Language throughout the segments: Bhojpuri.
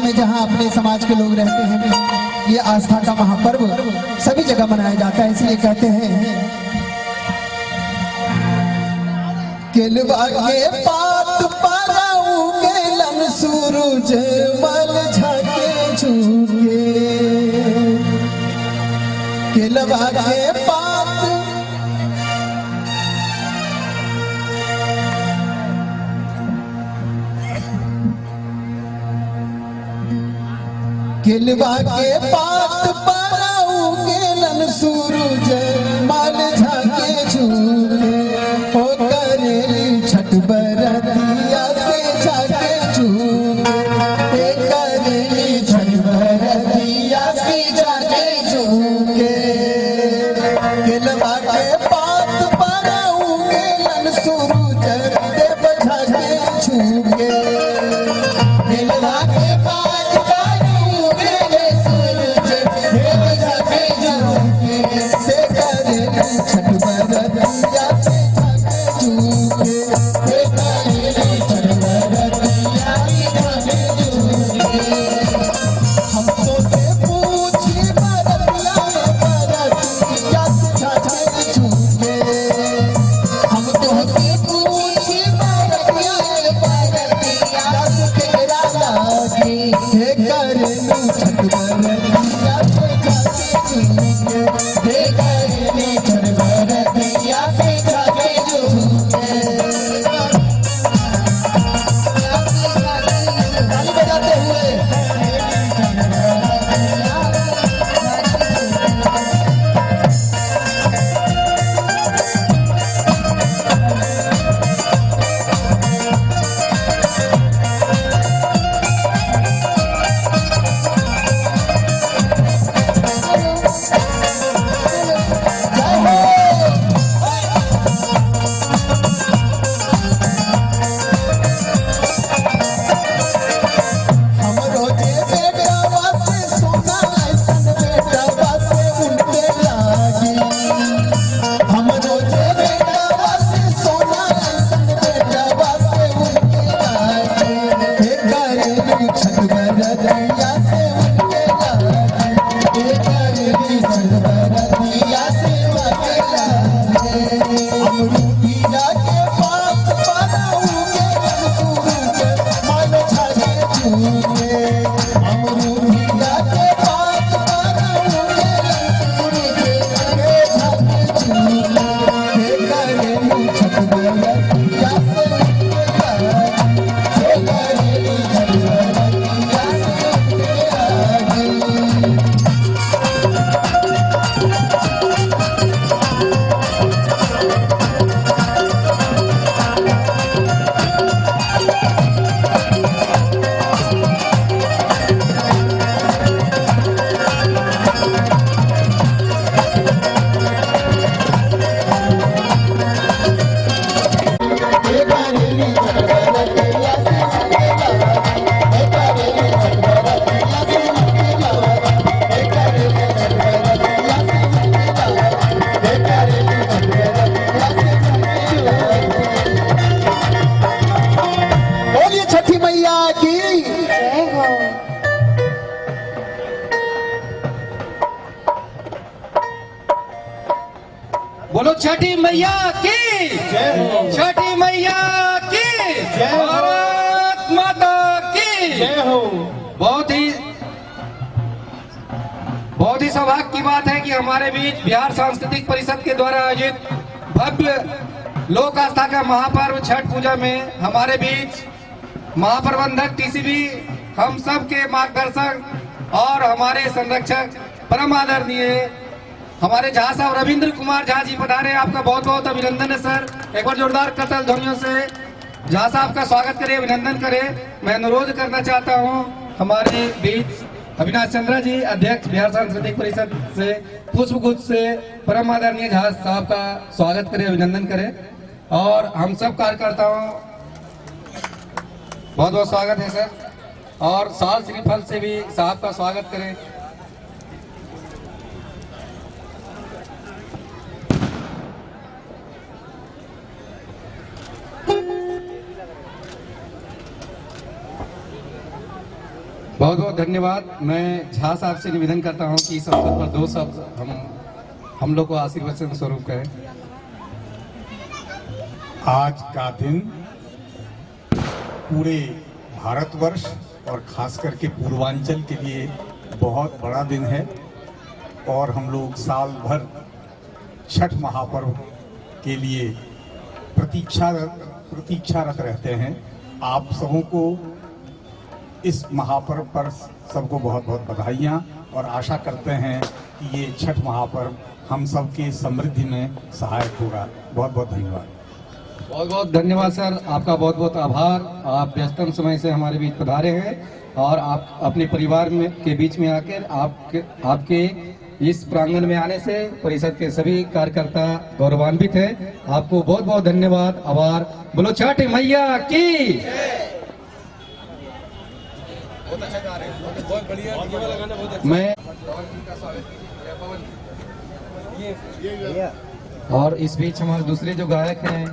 में जहाँ अपने समाज के लोग रहते हैं, ये आस्था का महापर्व सभी जगह मनाया जाता है। इसलिए कहते हैं केलवा के पात पाराऊ केलन सूरज मल झाके झुके। केलवा के पात केलवा के पात पाराऊ केलन सूरज मल झाके झुके। ओ करेली छठ बरतिया से झाके झुके। करेली छठ बरतिया से झाके झुके। केलवा के पात पाराऊ केलन सूरज देव झाके झुके। केलवा के पात पाराऊ केलन सूरज देव झाके झुके। से करेली छठ बरतिया से झाके झुके। से करेली छठ बरतिया से झाके झुके। हम तो से पूछी बरतिया में बरतिया से झाके झुके। हम तो से पूछी बरतिया में बरतिया से तेरा लागे। हे करेली छठ बरतिया से झाके झुके। हे करेली छठ बरतिया से झाके झुके। ताली बजाते हुए हमरो जे बेटवा से सोना ऐसन बेटवा से उनके लागी। हमरो जे बेटवा से सोना ऐसन बेटवा से उनके लागी। हे करेली छठ बरतिया से उनके लागी। हे करेली छठ बरतिया से उनके लागी। अमरूदिया के पात पाराऊ केलन सूरज मल झाके झुके। अमरूदिया के पात पाराऊ केलन सूरज मल झाके झुके। हे करेली छठ बरतिया से उनके लागी। हे करेली छठ बरतिया से उनके लागी। हे करेली छठ बरतिया से उनके लागी। हे करेली छठ बरतिया से उनके लागी। हे करेली छठ बरतिया से उनके लागी। हे करेली छठ बरतिया से उनके लागी। बोलिए छठी मैया की। जय हो। बोलो छठी मैया की जय हो। छठी मैया की जय हो। भारत माता की जय हो। बहुत ही सौभाग्य की बात है कि हमारे बीच बिहार सांस्कृतिक परिषद के द्वारा आयोजित भव्य लोक आस्था का महापर्व छठ पूजा में हमारे बीच महाप्रबंधक टीसीबी, हम सब के मार्गदर्शक और हमारे संरक्षक परम आदरणीय हमारे झा साहब रविंद्र कुमार झा जी पधारे। आपका बहुत बहुत अभिनंदन है सर। एक बार जोरदार करताल ध्वनियों से झा साहब का स्वागत करें, अभिनंदन करें। मैं अनुरोध करना चाहता हूं हमारे बीच अविनाश चंद्रा जी, अध्यक्ष बिहार सांस्कृतिक परिषद से, पुष्पगुच्छ से परम आदरणीय झा साहब का स्वागत करें, अभिनंदन करें। और हम सब कार्यकर्ताओं बहुत बहुत स्वागत है सर। और साल श्रीफल से भी साहब का स्वागत करें। बहुत बहुत धन्यवाद। मैं झा साहब से निवेदन करता हूं कि इस अवसर पर दो शब्द हम लोग को आशीर्वचन स्वरूप करें। आज का दिन पूरे भारतवर्ष और खास करके पूर्वांचल के लिए बहुत बड़ा दिन है और हम लोग साल भर छठ महापर्व के लिए प्रतीक्षारत रहते हैं। आप सबों को इस महापर्व पर सबको बहुत बहुत बधाइयाँ और आशा करते हैं कि ये छठ महापर्व हम सबके समृद्धि में सहायक होगा। बहुत बहुत धन्यवाद। बहुत बहुत धन्यवाद सर, आपका बहुत बहुत आभार। आप व्यस्तम समय से हमारे बीच पधारे हैं और आप अपने परिवार में के बीच में आकर आपके इस प्रांगण में आने से परिषद के सभी कार्यकर्ता गौरवान्वित हैं। आपको बहुत बहुत धन्यवाद, आभार। बोलो छठ मैया की। मैं और इस बीच हमारे दूसरे जो गायक हैं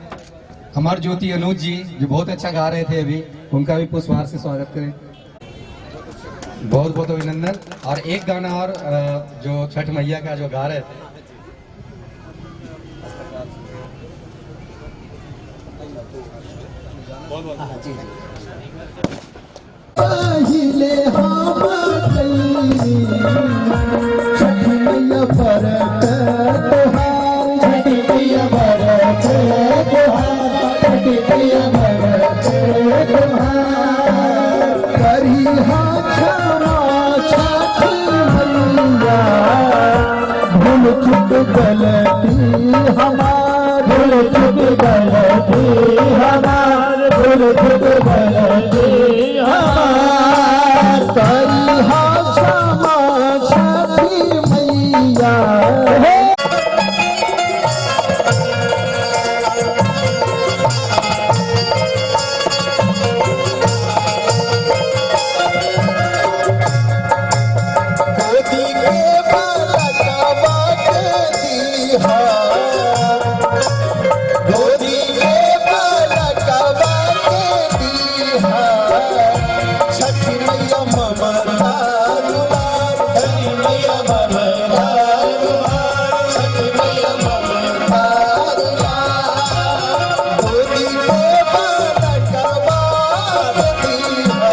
हमारे ज्योति अनुज जी, जो बहुत अच्छा गा रहे थे अभी, उनका भी पुष्पहार से स्वागत करें। बहुत बहुत अभिनंदन। और एक गाना और जो छठ मैया का जो गा रहे थे, पहिले हम गई छठ मैया पर तोहार, छठ मैया पर तोहार, छठ मैया पर तोहार। करी हाँ क्षमा छठ मैया, भूल चुक गलती हमार, भूल चुक गलती हमार, भूल चुक गलती हमार। करी हाँ क्षमा छठी मैया। गोदी के बालकवा के दीहा, गोदी के बालकवा के दीहा। छठ मैया ममता दुलार, छठ मैया ममता दुलार, छठ मैया ममता दुलार। गोदी के बालकवा के दीहा,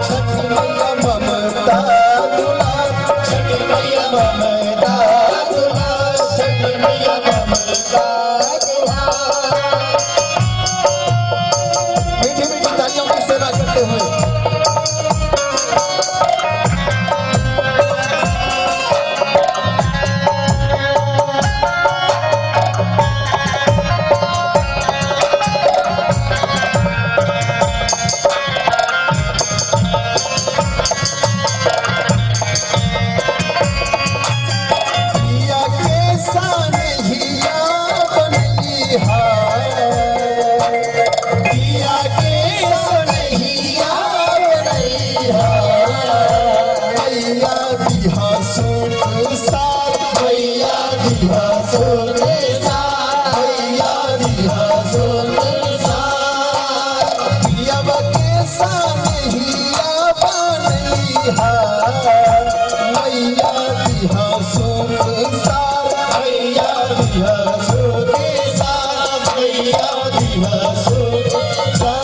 छठ मैया ममता दुलार, छठ मैया ममता दुलार, छठ मैया ममता दुलार। मीठी मीठी तालियों की सेवा करते हुए पिया के सानहिया बनैहा, पिया के सानहिया बनैहा। मैया दिहा सुख साथ, मैया दिहा सुख साथ, मैया दिहा सुख साथ। पिया के सानहिया बनैहा, मैया दिहा सुख साथ, मैया दिहा सुख साथ, मैया दिहा सुख साथ।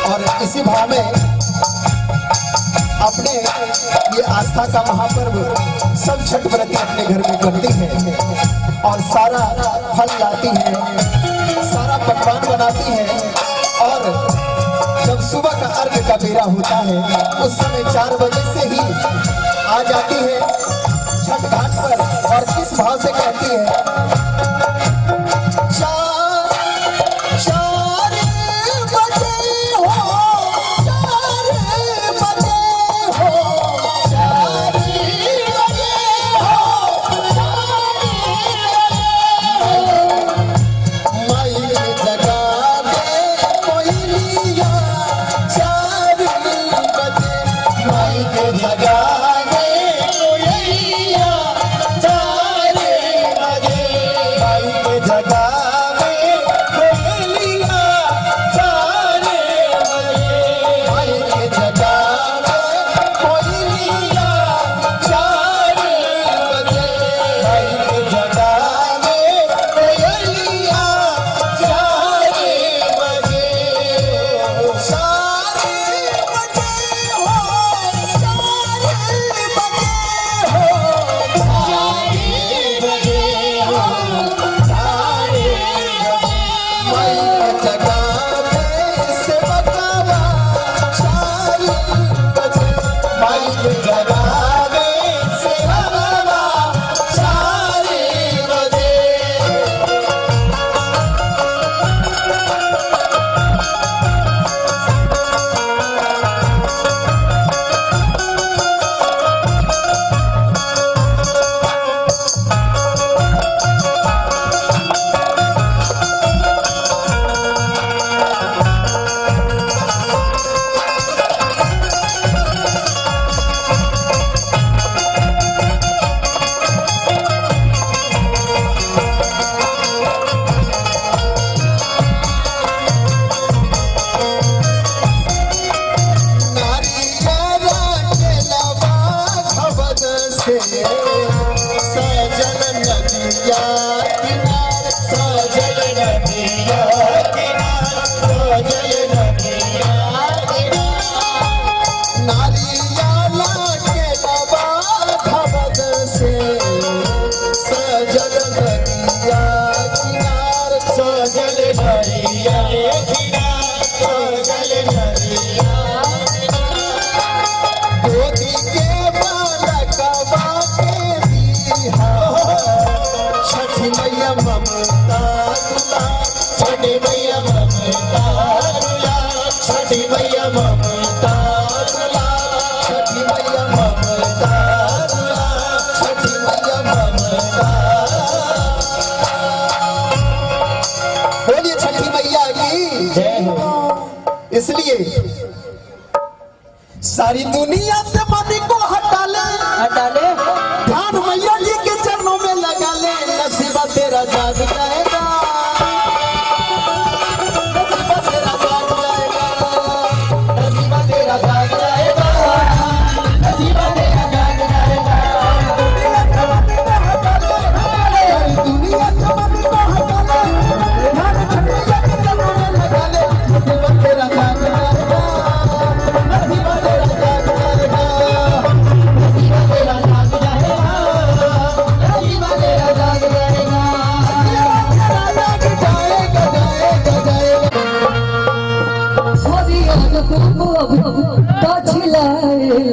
और इसी भाव में अपने ये आस्था का महापर्व सब छठ व्रती अपने घर में करती है और सारा फल लाती है, सारा पकवान बनाती है। और जब सुबह का अर्घ का बेरा होता है उस समय 4 बजे से ही आ जाती है छठ घाट पर और किस भाव से कहती है, इसलिए सारी दुनिया से मन को हटा ले, ध्यान मैया जी के चरणों में लगा ले। नसीबा तेरा जाग जाएगा, नसीबा तेरा जाग जाएगा, नसीबा तेरा जाग जाएगा, नसीबा तेरा जाग जाएगा। सारी दुनिया से मन को हटा ले, ध्यान मैया के चरणों में लगा ले। नसीबा तेरा जाग जाएगा, नसीबा तेरा जाग जाएगा, नसीबा तेरा जाग जाएगा, नसीबा तेरा जाग जाएगा,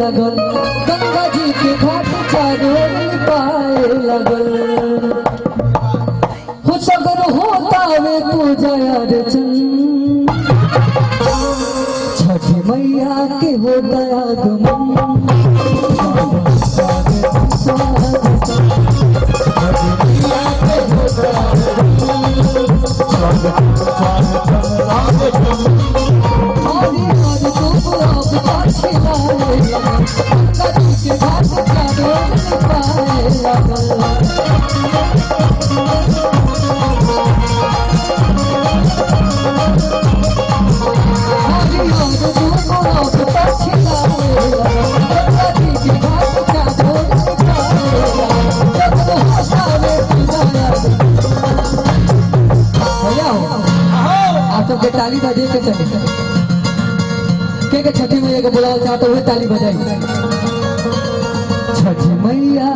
लगल गंगा जी के घाट चारों पाए लगल हो सगर होता वे पूजा अर्चन छठी मैया के हो आगमन ताली बजे के चले के छठी मैया के बुलाओ चाहते हुए ताली बजाई छठी मैया।